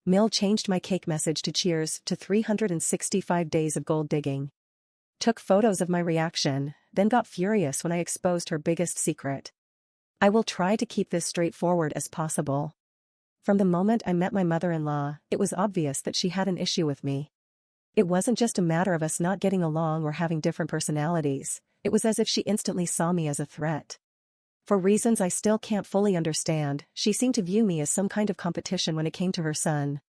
Mill changed my cake message to cheers to 365 days of gold digging. Took photos of my reaction, then got furious when I exposed her biggest secret. I will try to keep this straightforward as possible. From the moment I met my mother-in-law, it was obvious that she had an issue with me. It wasn't just a matter of us not getting along or having different personalities, it was as if she instantly saw me as a threat. For reasons I still can't fully understand, she seemed to view me as some kind of competition when it came to her son.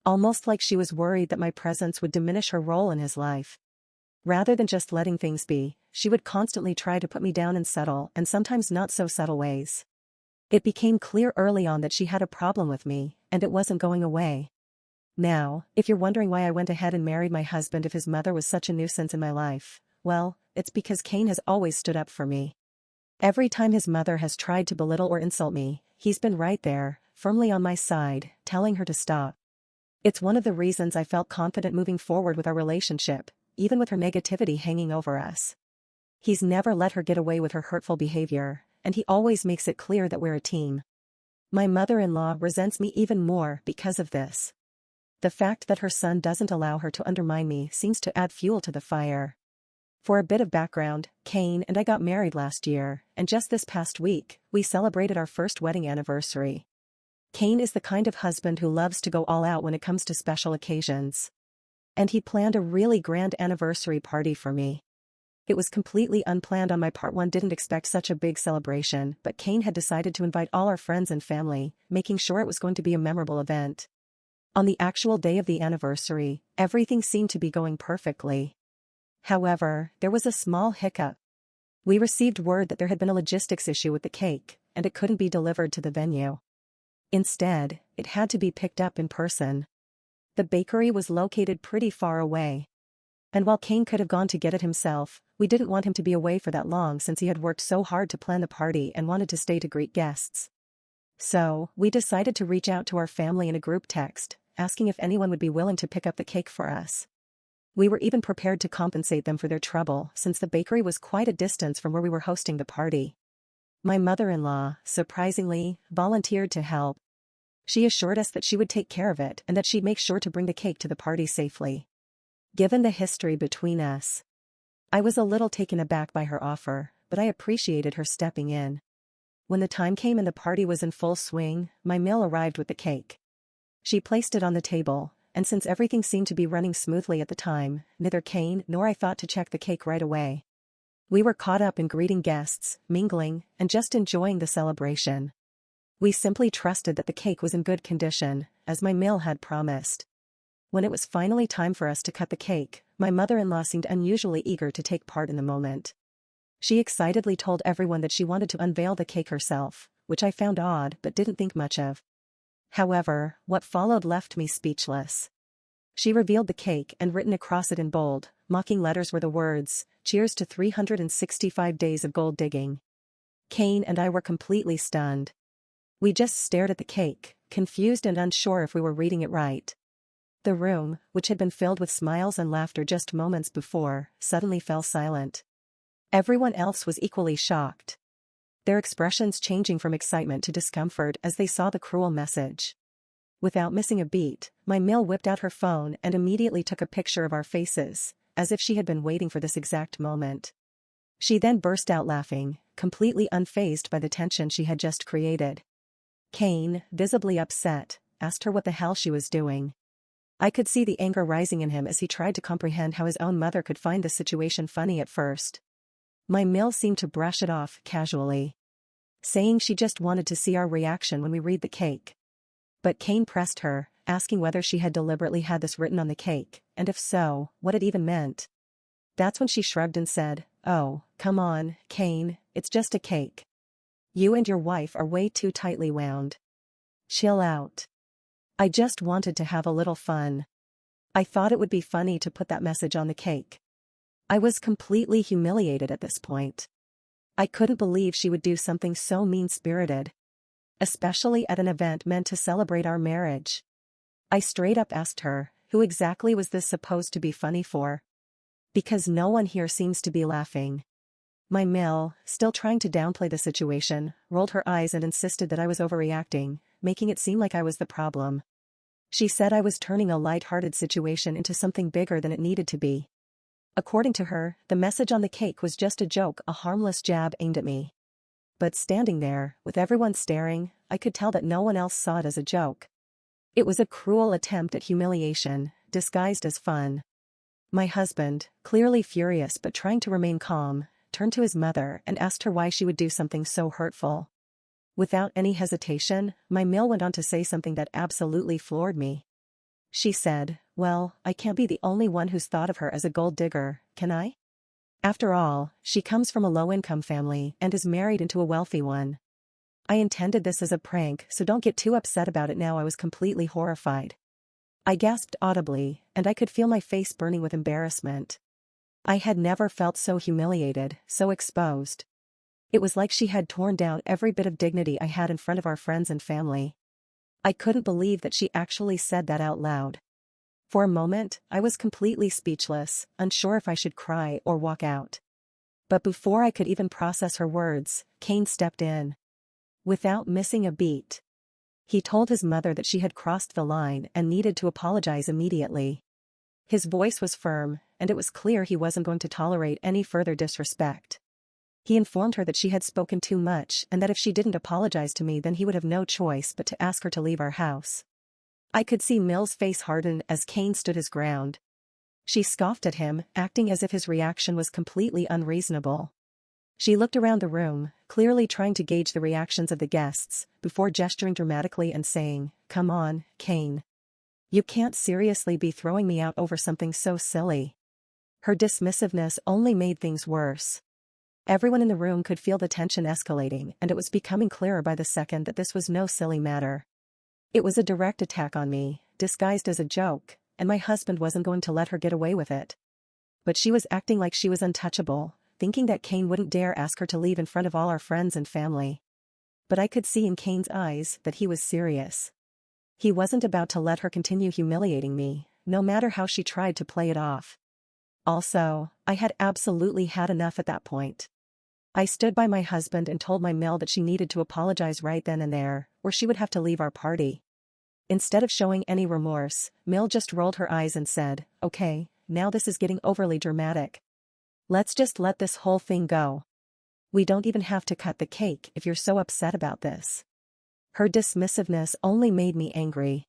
Almost like she was worried that my presence would diminish her role in his life. Rather than just letting things be, she would constantly try to put me down in subtle and sometimes not so subtle ways. It became clear early on that she had a problem with me, and it wasn't going away. Now, if you're wondering why I went ahead and married my husband if his mother was such a nuisance in my life, well, it's because Kane has always stood up for me. Every time his mother has tried to belittle or insult me, he's been right there, firmly on my side, telling her to stop. It's one of the reasons I felt confident moving forward with our relationship, even with her negativity hanging over us. He's never let her get away with her hurtful behavior, and he always makes it clear that we're a team. My mother-in-law resents me even more because of this. The fact that her son doesn't allow her to undermine me seems to add fuel to the fire. For a bit of background, Kane and I got married last year, and just this past week, we celebrated our first wedding anniversary. Kane is the kind of husband who loves to go all out when it comes to special occasions. And he planned a really grand anniversary party for me. It was completely unplanned on my part. One didn't expect such a big celebration, but Kane had decided to invite all our friends and family, making sure it was going to be a memorable event. On the actual day of the anniversary, everything seemed to be going perfectly. However, there was a small hiccup. We received word that there had been a logistics issue with the cake, and it couldn't be delivered to the venue. Instead, it had to be picked up in person. The bakery was located pretty far away. And while Kane could have gone to get it himself, we didn't want him to be away for that long since he had worked so hard to plan the party and wanted to stay to greet guests. So, we decided to reach out to our family in a group text, asking if anyone would be willing to pick up the cake for us. We were even prepared to compensate them for their trouble since the bakery was quite a distance from where we were hosting the party. My mother-in-law, surprisingly, volunteered to help. She assured us that she would take care of it and that she'd make sure to bring the cake to the party safely. Given the history between us, I was a little taken aback by her offer, but I appreciated her stepping in. When the time came and the party was in full swing, my meal arrived with the cake. She placed it on the table, and since everything seemed to be running smoothly at the time, neither Kane nor I thought to check the cake right away. We were caught up in greeting guests, mingling, and just enjoying the celebration. We simply trusted that the cake was in good condition, as my meal had promised. When it was finally time for us to cut the cake, my mother-in-law seemed unusually eager to take part in the moment. She excitedly told everyone that she wanted to unveil the cake herself, which I found odd but didn't think much of. However, what followed left me speechless. She revealed the cake and written across it in bold, mocking letters were the words, "Cheers to 365 days of gold digging." Kane and I were completely stunned. We just stared at the cake, confused and unsure if we were reading it right. The room, which had been filled with smiles and laughter just moments before, suddenly fell silent. Everyone else was equally shocked, their expressions changing from excitement to discomfort as they saw the cruel message. Without missing a beat, my Mill whipped out her phone and immediately took a picture of our faces, as if she had been waiting for this exact moment. She then burst out laughing, completely unfazed by the tension she had just created. Kane, visibly upset, asked her what the hell she was doing. I could see the anger rising in him as he tried to comprehend how his own mother could find the situation funny at first. My Mill seemed to brush it off casually, saying she just wanted to see our reaction when we read the cake. But Kane pressed her, asking whether she had deliberately had this written on the cake, and if so, what it even meant. That's when she shrugged and said, "Oh, come on, Kane, it's just a cake. You and your wife are way too tightly wound. Chill out. I just wanted to have a little fun. I thought it would be funny to put that message on the cake." I was completely humiliated at this point. I couldn't believe she would do something so mean-spirited, especially at an event meant to celebrate our marriage. I straight up asked her, who exactly was this supposed to be funny for? Because no one here seems to be laughing. My Mill, still trying to downplay the situation, rolled her eyes and insisted that I was overreacting, making it seem like I was the problem. She said I was turning a light-hearted situation into something bigger than it needed to be. According to her, the message on the cake was just a joke, a harmless jab aimed at me. But standing there, with everyone staring, I could tell that no one else saw it as a joke. It was a cruel attempt at humiliation, disguised as fun. My husband, clearly furious but trying to remain calm, turned to his mother and asked her why she would do something so hurtful. Without any hesitation, my Mill went on to say something that absolutely floored me. She said, "Well, I can't be the only one who's thought of her as a gold digger, can I? After all, she comes from a low-income family and is married into a wealthy one. I intended this as a prank, so don't get too upset about it now." I was completely horrified. I gasped audibly, and I could feel my face burning with embarrassment. I had never felt so humiliated, so exposed. It was like she had torn down every bit of dignity I had in front of our friends and family. I couldn't believe that she actually said that out loud. For a moment, I was completely speechless, unsure if I should cry or walk out. But before I could even process her words, Kane stepped in. Without missing a beat, he told his mother that she had crossed the line and needed to apologize immediately. His voice was firm, and it was clear he wasn't going to tolerate any further disrespect. He informed her that she had spoken too much and that if she didn't apologize to me then he would have no choice but to ask her to leave our house. I could see Mill's face harden as Kane stood his ground. She scoffed at him, acting as if his reaction was completely unreasonable. She looked around the room, clearly trying to gauge the reactions of the guests, before gesturing dramatically and saying, "Come on, Kane. You can't seriously be throwing me out over something so silly." Her dismissiveness only made things worse. Everyone in the room could feel the tension escalating, and it was becoming clearer by the second that this was no silly matter. It was a direct attack on me, disguised as a joke, and my husband wasn't going to let her get away with it. But she was acting like she was untouchable, thinking that Kane wouldn't dare ask her to leave in front of all our friends and family. But I could see in Kane's eyes that he was serious. He wasn't about to let her continue humiliating me, no matter how she tried to play it off. Also, I had absolutely had enough at that point. I stood by my husband and told my Mill that she needed to apologize right then and there, or she would have to leave our party. Instead of showing any remorse, Mill just rolled her eyes and said, "Okay, now this is getting overly dramatic. Let's just let this whole thing go. We don't even have to cut the cake if you're so upset about this." Her dismissiveness only made me angry.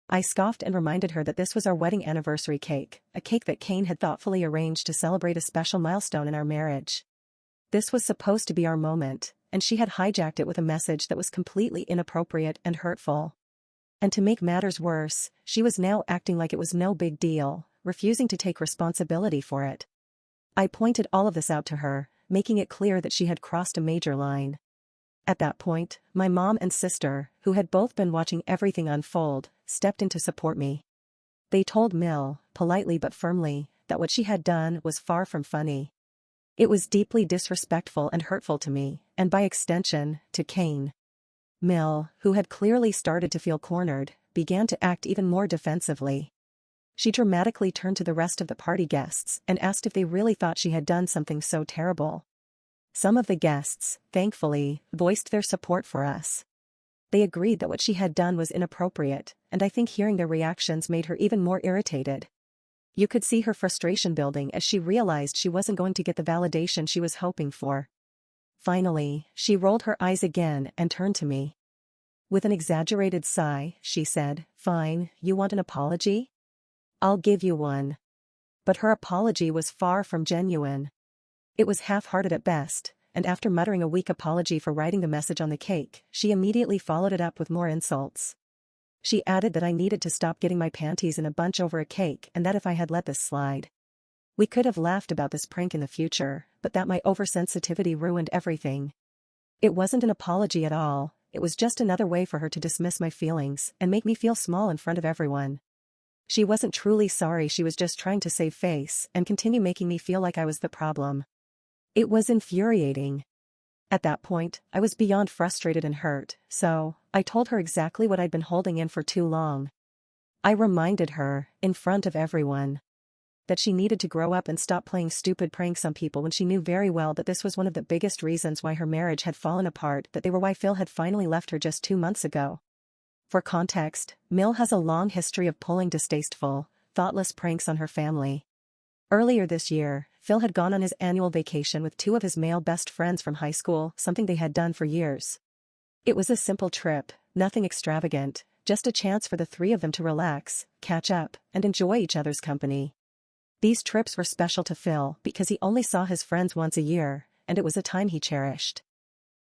I scoffed and reminded her that this was our wedding anniversary cake, a cake that Kane had thoughtfully arranged to celebrate a special milestone in our marriage. This was supposed to be our moment, and she had hijacked it with a message that was completely inappropriate and hurtful. And to make matters worse, she was now acting like it was no big deal, refusing to take responsibility for it. I pointed all of this out to her, making it clear that she had crossed a major line. At that point, my mom and sister, who had both been watching everything unfold, stepped in to support me. They told Mill, politely but firmly, that what she had done was far from funny. It was deeply disrespectful and hurtful to me, and by extension, to Kane. Mill, who had clearly started to feel cornered, began to act even more defensively. She dramatically turned to the rest of the party guests and asked if they really thought she had done something so terrible. Some of the guests, thankfully, voiced their support for us. They agreed that what she had done was inappropriate, and I think hearing their reactions made her even more irritated. You could see her frustration building as she realized she wasn't going to get the validation she was hoping for. Finally, she rolled her eyes again and turned to me. With an exaggerated sigh, she said, "Fine, you want an apology? I'll give you one." But her apology was far from genuine. It was half-hearted at best, and after muttering a weak apology for writing the message on the cake, she immediately followed it up with more insults. She added that I needed to stop getting my panties in a bunch over a cake and that if I had let this slide, we could have laughed about this prank in the future, but that my oversensitivity ruined everything. It wasn't an apology at all, it was just another way for her to dismiss my feelings and make me feel small in front of everyone. She wasn't truly sorry, she was just trying to save face and continue making me feel like I was the problem. It was infuriating. At that point, I was beyond frustrated and hurt, so I told her exactly what I'd been holding in for too long. I reminded her, in front of everyone, that she needed to grow up and stop playing stupid pranks on people when she knew very well that this was one of the biggest reasons why her marriage had fallen apart, that they were why Phil had finally left her just 2 months ago. For context, Mill has a long history of pulling distasteful, thoughtless pranks on her family. Earlier this year, Phil had gone on his annual vacation with two of his male best friends from high school, something they had done for years. It was a simple trip, nothing extravagant, just a chance for the three of them to relax, catch up, and enjoy each other's company. These trips were special to Phil because he only saw his friends once a year, and it was a time he cherished.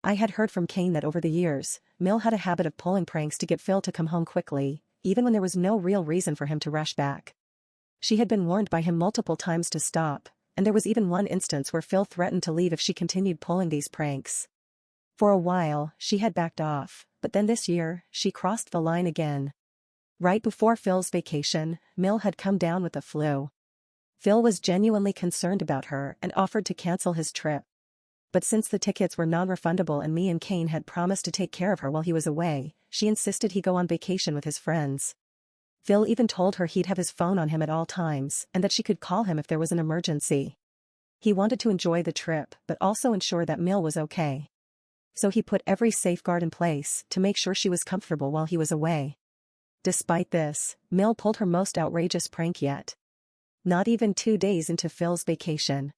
I had heard from Kane that over the years, Mill had a habit of pulling pranks to get Phil to come home quickly, even when there was no real reason for him to rush back. She had been warned by him multiple times to stop, and there was even one instance where Phil threatened to leave if she continued pulling these pranks. For a while, she had backed off, but then this year, she crossed the line again. Right before Phil's vacation, Mill had come down with the flu. Phil was genuinely concerned about her and offered to cancel his trip. But since the tickets were non-refundable and me and Kane had promised to take care of her while he was away, she insisted he go on vacation with his friends. Phil even told her he'd have his phone on him at all times and that she could call him if there was an emergency. He wanted to enjoy the trip but also ensure that Mill was okay. So he put every safeguard in place to make sure she was comfortable while he was away. Despite this, Mill pulled her most outrageous prank yet. Not even 2 days into Phil's vacation,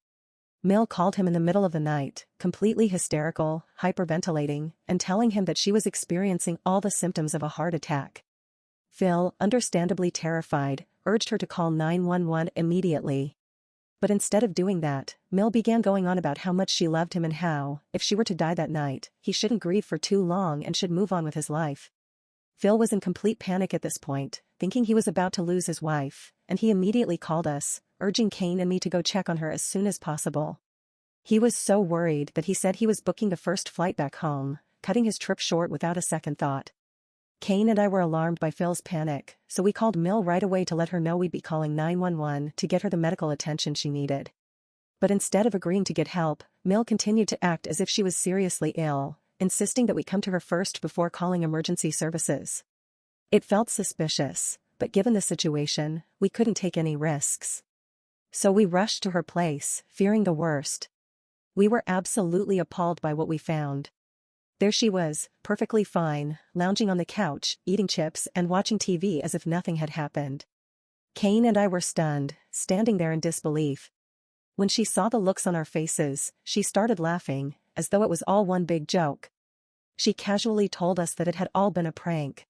Mill called him in the middle of the night, completely hysterical, hyperventilating, and telling him that she was experiencing all the symptoms of a heart attack. Phil, understandably terrified, urged her to call 911 immediately. But instead of doing that, Mill began going on about how much she loved him and how, if she were to die that night, he shouldn't grieve for too long and should move on with his life. Phil was in complete panic at this point, thinking he was about to lose his wife, and he immediately called us, urging Kane and me to go check on her as soon as possible. He was so worried that he said he was booking the first flight back home, cutting his trip short without a second thought. Kane and I were alarmed by Phil's panic, so we called Mill right away to let her know we'd be calling 911 to get her the medical attention she needed. But instead of agreeing to get help, Mill continued to act as if she was seriously ill, insisting that we come to her first before calling emergency services. It felt suspicious, but given the situation, we couldn't take any risks. So we rushed to her place, fearing the worst. We were absolutely appalled by what we found. There she was, perfectly fine, lounging on the couch, eating chips and watching TV as if nothing had happened. Kane and I were stunned, standing there in disbelief. When she saw the looks on our faces, she started laughing, as though it was all one big joke. She casually told us that it had all been a prank.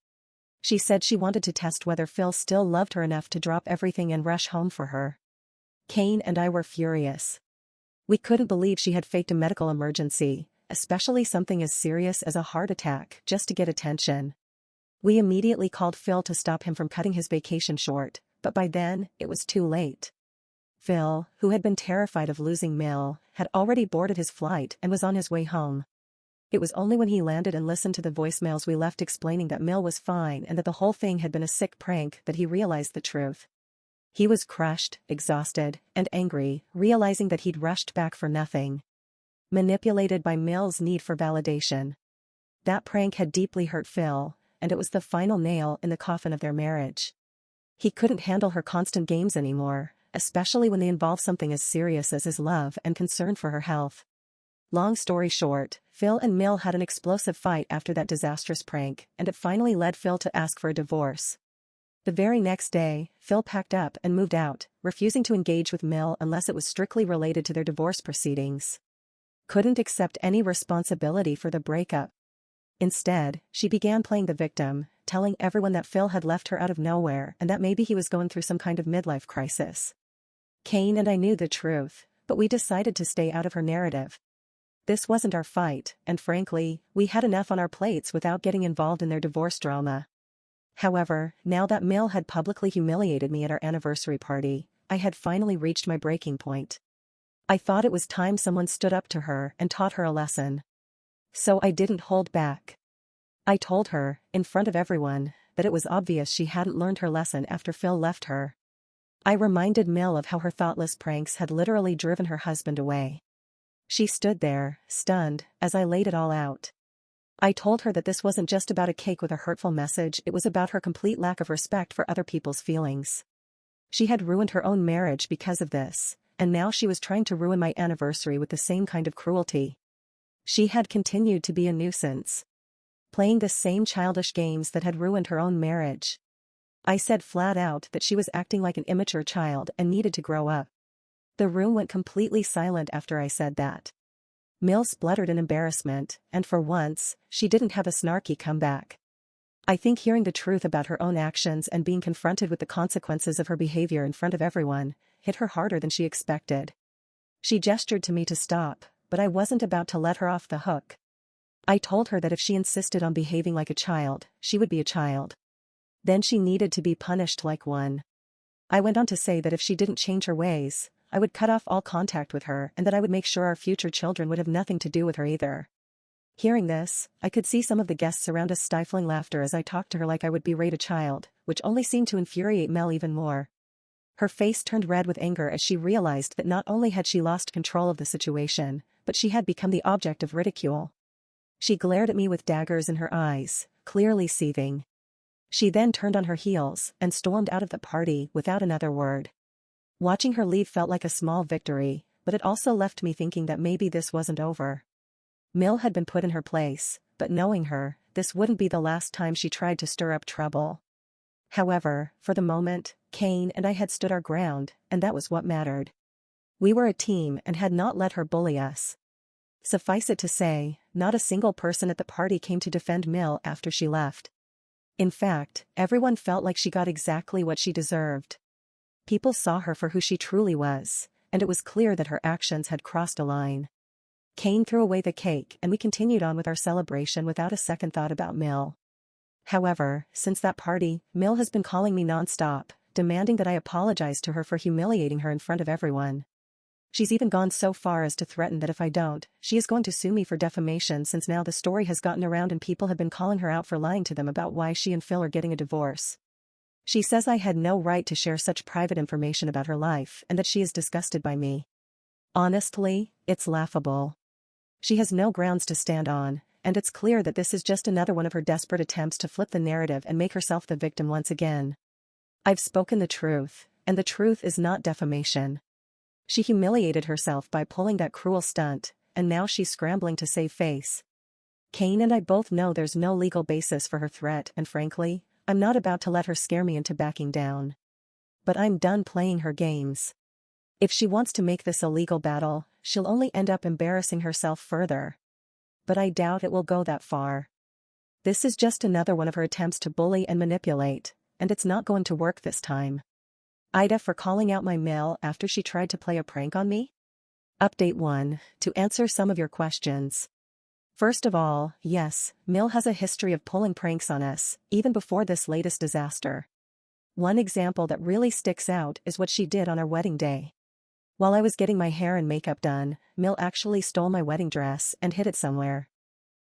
She said she wanted to test whether Phil still loved her enough to drop everything and rush home for her. Kane and I were furious. We couldn't believe she had faked a medical emergency, especially something as serious as a heart attack, just to get attention. We immediately called Phil to stop him from cutting his vacation short, but by then, it was too late. Phil, who had been terrified of losing Mill, had already boarded his flight and was on his way home. It was only when he landed and listened to the voicemails we left explaining that Mill was fine and that the whole thing had been a sick prank that he realized the truth. He was crushed, exhausted, and angry, realizing that he'd rushed back for nothing. Manipulated by Mill's need for validation. That prank had deeply hurt Phil, and it was the final nail in the coffin of their marriage. He couldn't handle her constant games anymore, especially when they involved something as serious as his love and concern for her health. Long story short, Phil and Mill had an explosive fight after that disastrous prank, and it finally led Phil to ask for a divorce. The very next day, Phil packed up and moved out, refusing to engage with Mill unless it was strictly related to their divorce proceedings. Couldn't accept any responsibility for the breakup. Instead, she began playing the victim, telling everyone that Phil had left her out of nowhere and that maybe he was going through some kind of midlife crisis. Kane and I knew the truth, but we decided to stay out of her narrative. This wasn't our fight, and frankly, we had enough on our plates without getting involved in their divorce drama. However, now that Mill had publicly humiliated me at our anniversary party, I had finally reached my breaking point. I thought it was time someone stood up to her and taught her a lesson. So I didn't hold back. I told her, in front of everyone, that it was obvious she hadn't learned her lesson after Phil left her. I reminded Mill of how her thoughtless pranks had literally driven her husband away. She stood there, stunned, as I laid it all out. I told her that this wasn't just about a cake with a hurtful message, it was about her complete lack of respect for other people's feelings. She had ruined her own marriage because of this, and now she was trying to ruin my anniversary with the same kind of cruelty. She had continued to be a nuisance. playing the same childish games that had ruined her own marriage. I said flat out that she was acting like an immature child and needed to grow up. The room went completely silent after I said that. Mill spluttered in embarrassment, and for once, she didn't have a snarky comeback. I think hearing the truth about her own actions and being confronted with the consequences of her behavior in front of everyone hit her harder than she expected. She gestured to me to stop, but I wasn't about to let her off the hook. I told her that if she insisted on behaving like a child, she would be a child. Then she needed to be punished like one. I went on to say that if she didn't change her ways, I would cut off all contact with her and that I would make sure our future children would have nothing to do with her either. Hearing this, I could see some of the guests around us stifling laughter as I talked to her like I would berate a child, which only seemed to infuriate Mel even more. Her face turned red with anger as she realized that not only had she lost control of the situation, but she had become the object of ridicule. She glared at me with daggers in her eyes, clearly seething. She then turned on her heels and stormed out of the party without another word. Watching her leave felt like a small victory, but it also left me thinking that maybe this wasn't over. Mill had been put in her place, but knowing her, this wouldn't be the last time she tried to stir up trouble. However, for the moment, Kane and I had stood our ground, and that was what mattered. We were a team and had not let her bully us. Suffice it to say, not a single person at the party came to defend Mill after she left. In fact, everyone felt like she got exactly what she deserved. People saw her for who she truly was, and it was clear that her actions had crossed a line. Kane threw away the cake and we continued on with our celebration without a second thought about Mill. However, since that party, Mill has been calling me nonstop, demanding that I apologize to her for humiliating her in front of everyone. She's even gone so far as to threaten that if I don't, she is going to sue me for defamation since now the story has gotten around and people have been calling her out for lying to them about why she and Phil are getting a divorce. She says I had no right to share such private information about her life and that she is disgusted by me. Honestly, it's laughable. She has no grounds to stand on, and it's clear that this is just another one of her desperate attempts to flip the narrative and make herself the victim once again. I've spoken the truth, and the truth is not defamation. She humiliated herself by pulling that cruel stunt, and now she's scrambling to save face. Kane and I both know there's no legal basis for her threat and frankly, I'm not about to let her scare me into backing down. But I'm done playing her games. If she wants to make this a legal battle, she'll only end up embarrassing herself further. But I doubt it will go that far. This is just another one of her attempts to bully and manipulate, and it's not going to work this time. AITA for calling out my mail after she tried to play a prank on me? Update 1, to answer some of your questions. First of all, yes, Mill has a history of pulling pranks on us, even before this latest disaster. One example that really sticks out is what she did on our wedding day. While I was getting my hair and makeup done, Mill actually stole my wedding dress and hid it somewhere.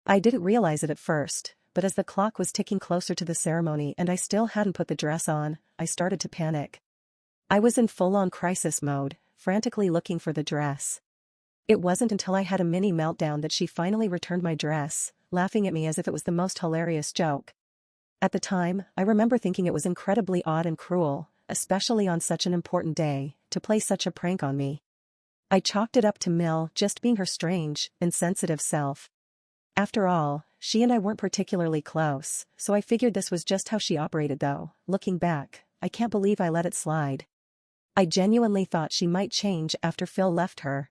I didn't realize it at first, but as the clock was ticking closer to the ceremony and I still hadn't put the dress on, I started to panic. I was in full-on crisis mode, frantically looking for the dress. It wasn't until I had a mini meltdown that she finally returned my dress, laughing at me as if it was the most hilarious joke. At the time, I remember thinking it was incredibly odd and cruel, especially on such an important day, to play such a prank on me. I chalked it up to Mill just being her strange, insensitive self. After all, she and I weren't particularly close, so I figured this was just how she operated though. Looking back, I can't believe I let it slide. I genuinely thought she might change after Phil left her.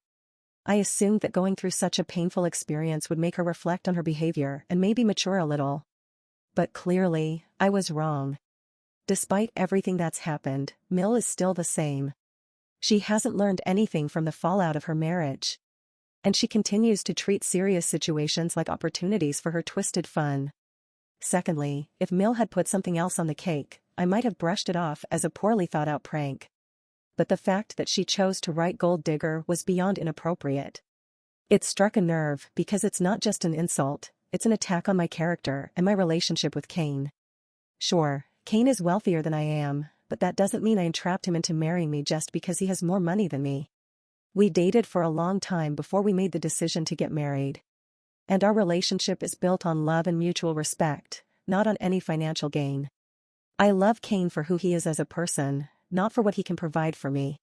I assumed that going through such a painful experience would make her reflect on her behavior and maybe mature a little. But clearly, I was wrong. Despite everything that's happened, Mill is still the same. She hasn't learned anything from the fallout of her marriage. And she continues to treat serious situations like opportunities for her twisted fun. Secondly, if Mill had put something else on the cake, I might have brushed it off as a poorly thought-out prank. But the fact that she chose to write gold digger was beyond inappropriate. It struck a nerve because it's not just an insult, it's an attack on my character and my relationship with Kane. Sure, Kane is wealthier than I am, but that doesn't mean I entrapped him into marrying me just because he has more money than me. We dated for a long time before we made the decision to get married. And our relationship is built on love and mutual respect, not on any financial gain. I love Kane for who he is as a person, not for what he can provide for me.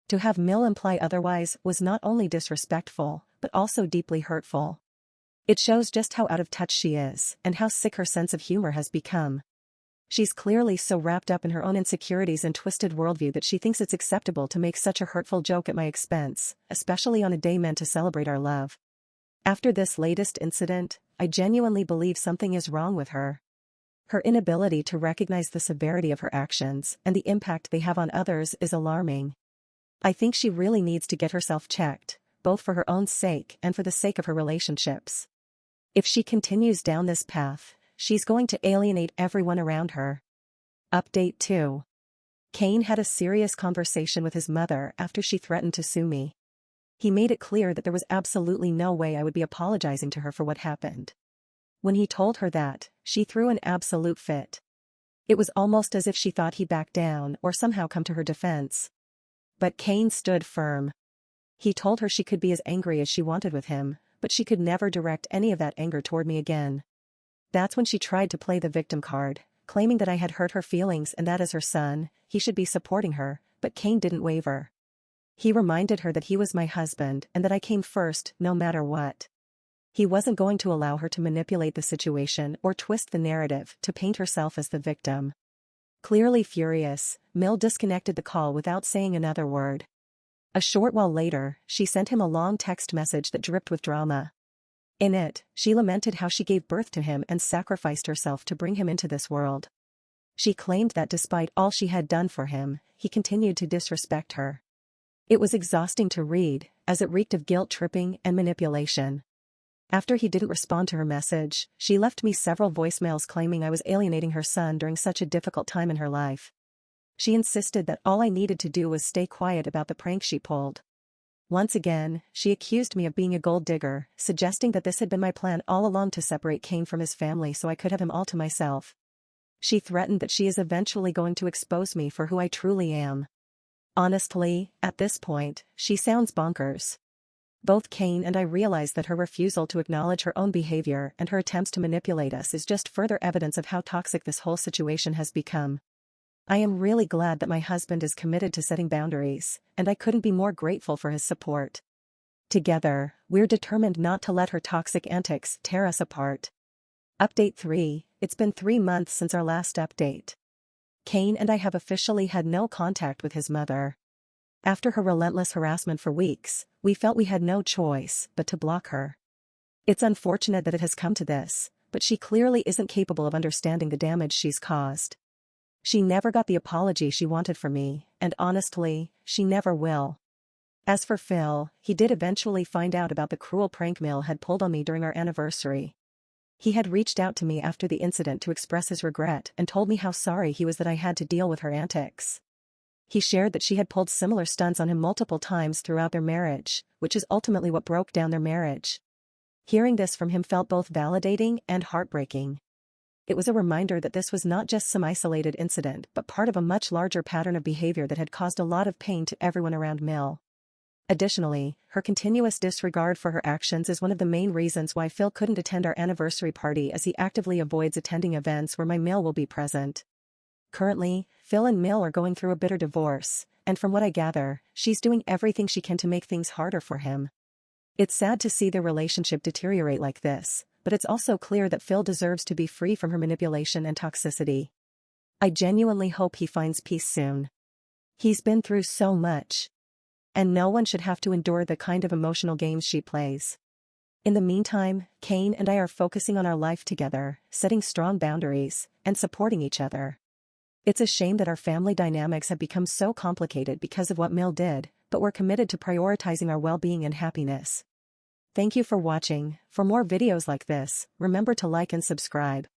To have Mill imply otherwise was not only disrespectful, but also deeply hurtful. It shows just how out of touch she is and how sick her sense of humor has become. She's clearly so wrapped up in her own insecurities and twisted worldview that she thinks it's acceptable to make such a hurtful joke at my expense, especially on a day meant to celebrate our love. After this latest incident, I genuinely believe something is wrong with her. Her inability to recognize the severity of her actions and the impact they have on others is alarming. I think she really needs to get herself checked, both for her own sake and for the sake of her relationships. If she continues down this path, she's going to alienate everyone around her. Update 2. Kane had a serious conversation with his mother after she threatened to sue me. He made it clear that there was absolutely no way I would be apologizing to her for what happened. When he told her that, she threw an absolute fit. It was almost as if she thought he'd back down or somehow come to her defense. But Kane stood firm. He told her she could be as angry as she wanted with him, but she could never direct any of that anger toward me again. That's when she tried to play the victim card, claiming that I had hurt her feelings and that as her son, he should be supporting her, but Kane didn't waver. He reminded her that he was my husband and that I came first, no matter what. He wasn't going to allow her to manipulate the situation or twist the narrative to paint herself as the victim. Clearly furious, Mill disconnected the call without saying another word. A short while later, she sent him a long text message that dripped with drama. In it, she lamented how she gave birth to him and sacrificed herself to bring him into this world. She claimed that despite all she had done for him, he continued to disrespect her. It was exhausting to read, as it reeked of guilt-tripping and manipulation. After he didn't respond to her message, she left me several voicemails claiming I was alienating her son during such a difficult time in her life. She insisted that all I needed to do was stay quiet about the prank she pulled. Once again, she accused me of being a gold digger, suggesting that this had been my plan all along to separate Kane from his family so I could have him all to myself. She threatened that she is eventually going to expose me for who I truly am. Honestly, at this point, she sounds bonkers. Both Kane and I realize that her refusal to acknowledge her own behavior and her attempts to manipulate us is just further evidence of how toxic this whole situation has become. I am really glad that my husband is committed to setting boundaries, and I couldn't be more grateful for his support. Together, we're determined not to let her toxic antics tear us apart. Update 3. It's been 3 months since our last update. Kane and I have officially had no contact with his mother. After her relentless harassment for weeks, we felt we had no choice but to block her. It's unfortunate that it has come to this, but she clearly isn't capable of understanding the damage she's caused. She never got the apology she wanted from me, and honestly, she never will. As for Phil, he did eventually find out about the cruel prank Mill had pulled on me during our anniversary. He had reached out to me after the incident to express his regret and told me how sorry he was that I had to deal with her antics. He shared that she had pulled similar stunts on him multiple times throughout their marriage, which is ultimately what broke down their marriage. Hearing this from him felt both validating and heartbreaking. It was a reminder that this was not just some isolated incident but part of a much larger pattern of behavior that had caused a lot of pain to everyone around Mill. Additionally, her continuous disregard for her actions is one of the main reasons why Phil couldn't attend our anniversary party, as he actively avoids attending events where my Mill will be present. Currently, Phil and Mill are going through a bitter divorce, and from what I gather, she's doing everything she can to make things harder for him. It's sad to see their relationship deteriorate like this, but it's also clear that Phil deserves to be free from her manipulation and toxicity. I genuinely hope he finds peace soon. He's been through so much. And no one should have to endure the kind of emotional games she plays. In the meantime, Kane and I are focusing on our life together, setting strong boundaries, and supporting each other. It's a shame that our family dynamics have become so complicated because of what Mill did, but we're committed to prioritizing our well-being and happiness. Thank you for watching. For more videos like this, remember to like and subscribe.